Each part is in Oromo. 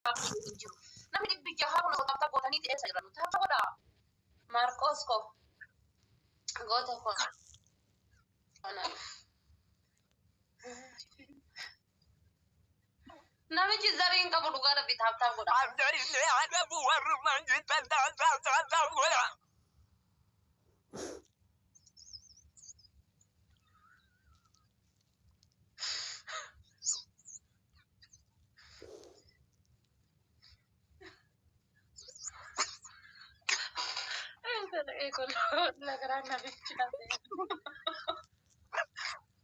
Namni biyya haala sotaa gootanii ta'ee jiran ta'a godha. Marcos ko goota ko. Namichi zariin qabu dhugaa rabbi taa'aa godha. Abdallee haadha bu'uurummaan jettan taa'aa godha. La gran namicha.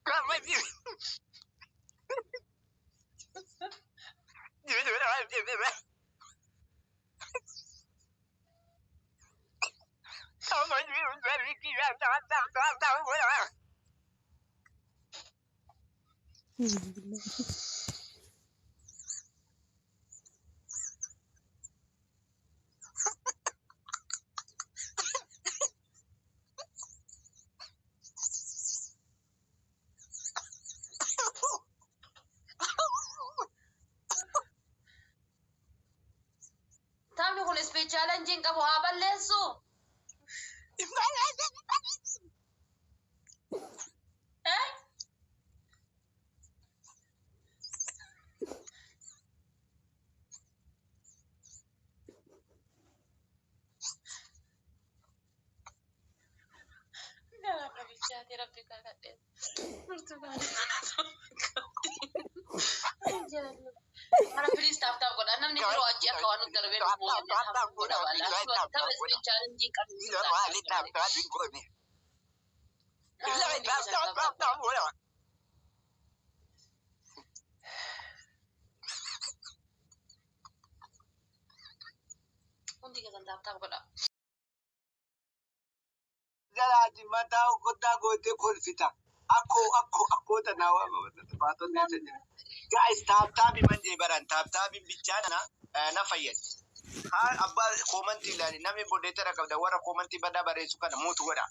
Kamu dia. Jujur aja bebe. Kamu dia dari kira tahu boleh. Tahu kun challenging kamu apa lesu? Eh? Nggak apa bisa tidak dikatakan. Mana please tap kau dah namni biro aja kawan untuk terberu semua. Tap kau dah wala. Tahu speed challenging kan. Tidak boleh tap kau ni. Tidak tap boleh. Unti kita tap kau dah. Jalati mata kota gote kolfita. Aku tanawa baton nese. Guys, tap manje baran tap bichana na fayyad. Ha abba komanti lani nami bodetara kabda wara komanti bada bare suka da mutu goda.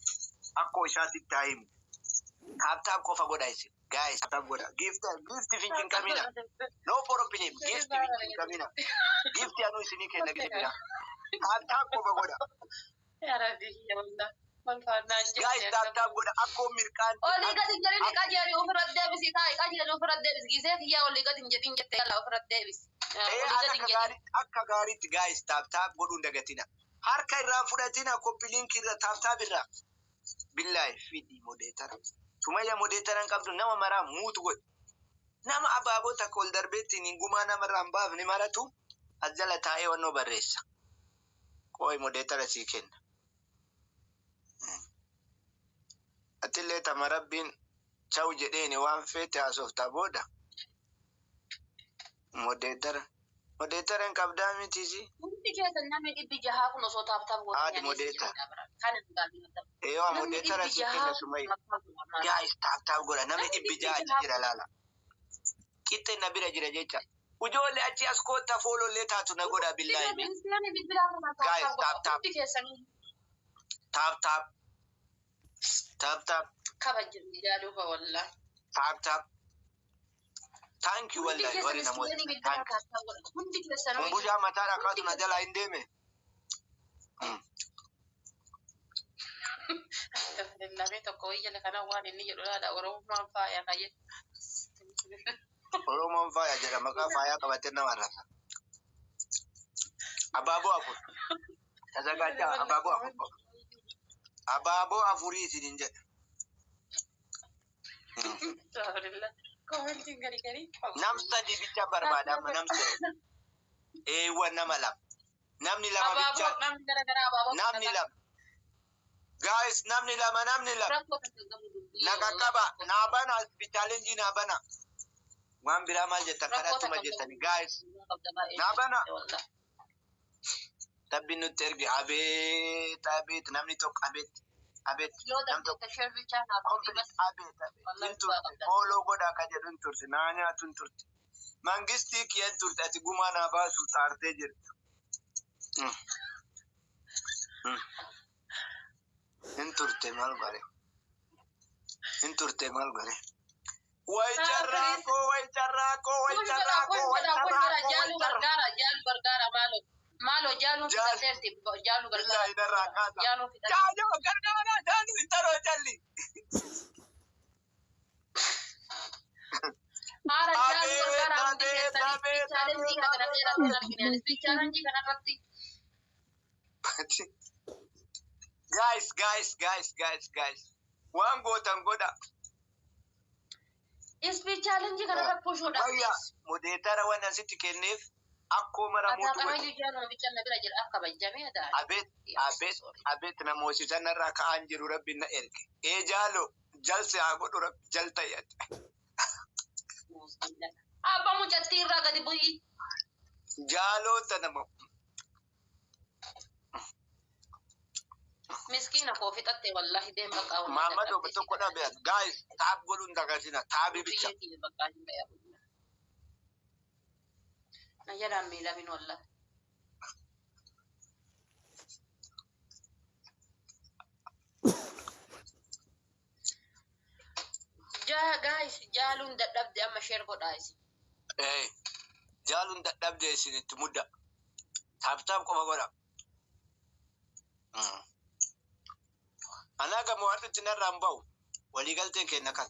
Akko shati time. Tap ko fa goda isi. Guys, tap goda. Gift thinking kamina. No for opinion. Gift thinking kamina. Gift anu sini ke lagi bila. Tap ko fa goda. Ya Rabbi, ya Allah. Guys, tap goda. Akko mirkan. Oh, liga tinggal ni kaji offerat Davis ikai. Kaji offerat Davis gisef ya oh liga tinggal tela offerat Davis. Akka garit guys tap godun dagatina. Harka irra fudatina copy link irra tap irra. Billahi fidi moderator. Sumaya moderator qabdu nama mara mutu god. Nama ababo takol darbeti ni guma nama rambab ni maratu ajala tae wano barresa. Koi moderator siken. Atille tamarabbin chaw jedeni wan fete asofta boda. Moderator en kabda mitisi. Mungkin kita nami ibi jaha kuno so tap god. Adi moderator. Kan enggak. Ewa moderator siken sumai. Guys tap goda nami ibi jaha jira lala. Kita nabira jira jecha. Ujole achi askota follow leta tuna goda billahi. Guys tap. Kabajir jadu fa wallah. Tap. Thank you wallahi wari na moja. Mbuja matara katu na jala indeme. Nabi to ko yele kana wani ni yodo da oro man fa ya kaye. Oro man fa ya jara maka fa ya kabaten na marasa. Ababo afu. Kazaga ja ababo afu. Ababo afuri sininje. Alhamdulillah. Commenting gari. Namsta di bicha barbada namsta. Wan namala. Namni lama bicha. Namni lama. Guys, namni lama. Nakakaba. Nabana challenge nabana. Wan birama jeta karatu majeta ni guys. Nabana. Tabinu tergi abet namni tok abet. Nam tok share bicha na abet. Olo goda kaje dun tursi nanya tun turti. Mangisti kiyan turti ati gumana basu tarte jirtu. Inturte mal bare. Wai charrako. Jalu جالو في ترتيب جالو بالله إذا راكاتا جالو في جالو كركانا جالو انترو جلي هذا جالو كركانا عندي challenge kana mera kana argina speech challenge kana fatti guys wan gotan goda speech challenge kana rapushu da Maya modetara wannan sitti kennef akko mara mutu kama yujano bicha na bila jira akka bajjame da abet na mosisan narra ka anjiru rabbin na erke jalo jalse agodo rabb jalta yat abba mu jattira gadi buyi jalo tanamo miskina ko fitatte wallahi dem baka wa mamado beto koda be guys tab golun daga sina tabi bicha na yara mila min wallahi guys jalun da dabde amma share ko dais jalun da dabde sini tumuda tab ko bagoda anaga mo hadu tinar rambau wali galten ke nakal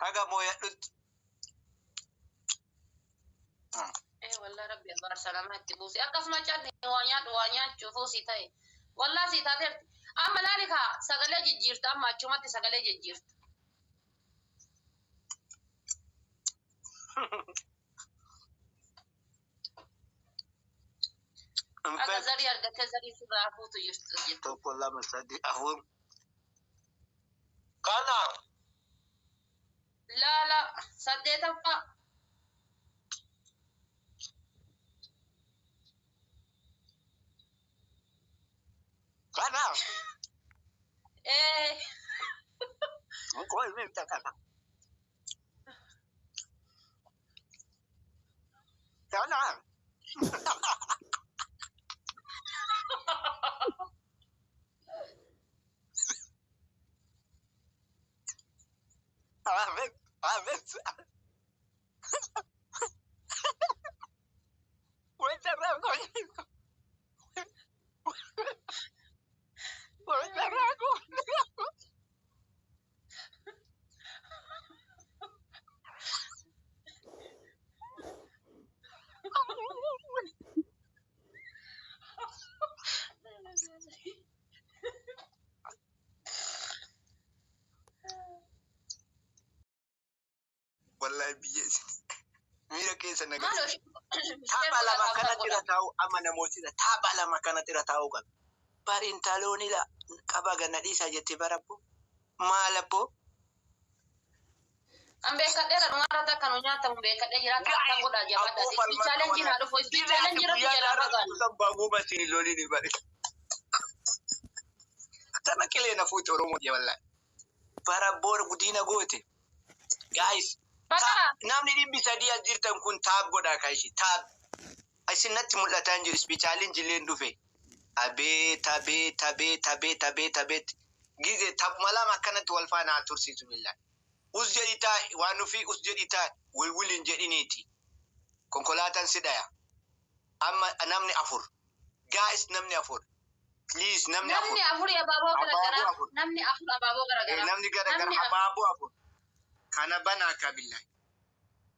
haga mo yadut wallahi rabbi bar salamati busi akasma chadni wanya chufu sitai wallahi sitater amma lalika sagale jijirta amma chumati sagale jijirta aga zari argate zari surafu tu just to kolla masadi ahur kana la sadeta fa kana ko me ta kana kana Ahmed. Wait a minute. Wallahi biye mira ke sana ga tabala makana tira tawo amana moti da tabala makana tira tawo kan barin taloni la kabaga na disa jete barapo malapo ambe kadera ngara ta kanu nyata mbe kadera jira ka goda jabada di challenge na do fo di challenge ra jira baga san bago ba tini loli ni bare tana kile na futo romo je wallahi barabor gudina gote guys namni dimbi sadiya jirtan kun tab goda kai shi tab asin natti mulatan jir challenge len dufe tabe gize tab malama kanat walfana tursi billah usjedita wanu fi usjedita wulin jediniti konkolatan sidaya amma namni afur guys namni afur please namni afur ya babo gara namni afur babo gara namni gara babo afur kana bana ka billahi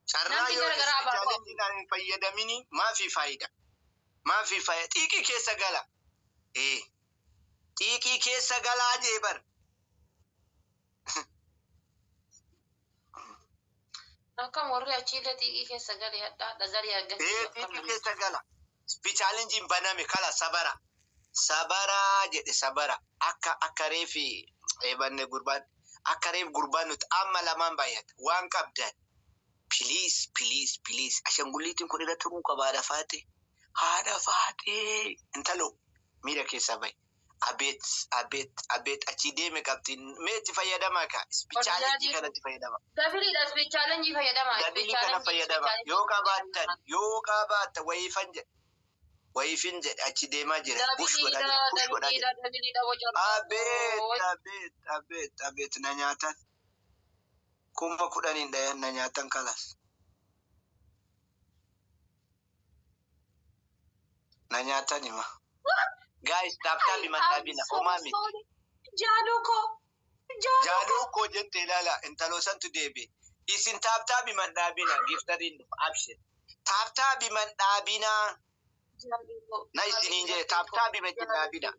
sarrayo challenge na fayyada mini ma fi faida tiki ke sagala tiki ke sagala je bar kan warri a chile tiki ke sagala hadda da zariya gati tiki ke sagala challenge baname kala sabara jede sabara akka refi banne gurban akka ref gurbanut amma laman bayat wan qabdan please ashangulitin ko da turu ka bada fate hada fate intalo mira ke sabai abet achide me captain me ti fayada maka challenge kana ti fayada ma dabili da challenge fayada ma dabili kana fayada ma yo ka bata wayfin je achide ma jira push wada dabili da wajar abet na nyata kuma kudanin da na nyatan kalas Na nyaatani ma. Guys, taaptaabi mandhaabina. Omami. Jaaluko jette ilala intalosantu deebi. Isin taaptaabi mandhaabina giftariin abshir. Taaptaabi mandhaabina. Na isiniin jedhe taaptaabi mandhaabina.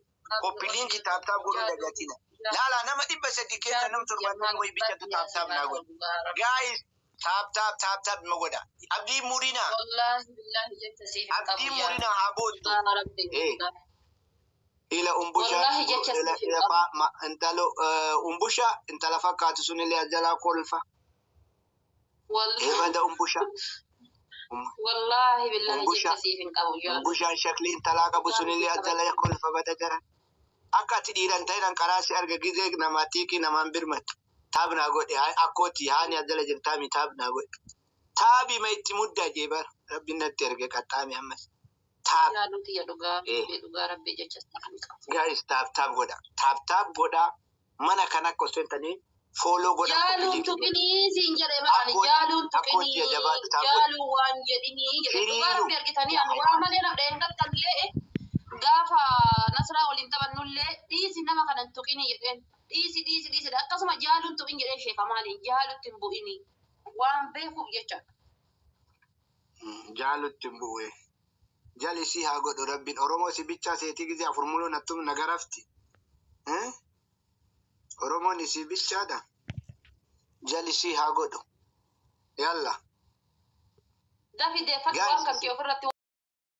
Koppilinki taaptaab godhuu dagatina. Lala nama dhibba sadii keessa nam torbaanni wayii bichatu taaptaab naa godha. Guys, taaptaab ma godha. Abdii murina. Abdii murina haa boottu. Ila umbusha ila fa intalo umbusha intala fakkaatu sun illee jalaa kolfa. Bada umbusha. Wallahi billahi jettasiif hin qabu jaalatu. Umbushaan shakli intalaa qabu sun illee jalaa kolfa bada gara. Akka ati dhiiran ta'an karaasi arga gizee nama tiiki namaan birmatu. Taabnaa godhe akkooti haani ajala jirtaami taabnaa godhe. Taabi ma itti muddaa jeebar rabbi natti erge qaxxaami ammas. Jaaluti ya dhugaa rabbi jechasiif hin qabu. Guys, taap godha. Mana kan akka osoo follow godha. Jaaluun tuqinii siin jedhee ba'ani. Jaaluun tuqinii. Jaaluun waan jedhinii jedhe. Dhugaa rabbi argitanii ani waa malee na dheen qaqqallee gaafa nasraa waliin taphannullee dhiisi nama kanan tuqinii jedheen. Dhiisi akkasuma jaaluun tuqin jedhee sheeka maaliin jaalutti hin bu'inii. Waan beekuuf jecha. Jaalutti hin bu'ee. Jalisi haa godhu rabbiin Oromoo si bichaa seetii gizee afur muluu nattum nagarafti. Oromoon si bichaadha. Jalisi haa godhu. Yalla. Dafi deeffatu waan kan kee ofirratti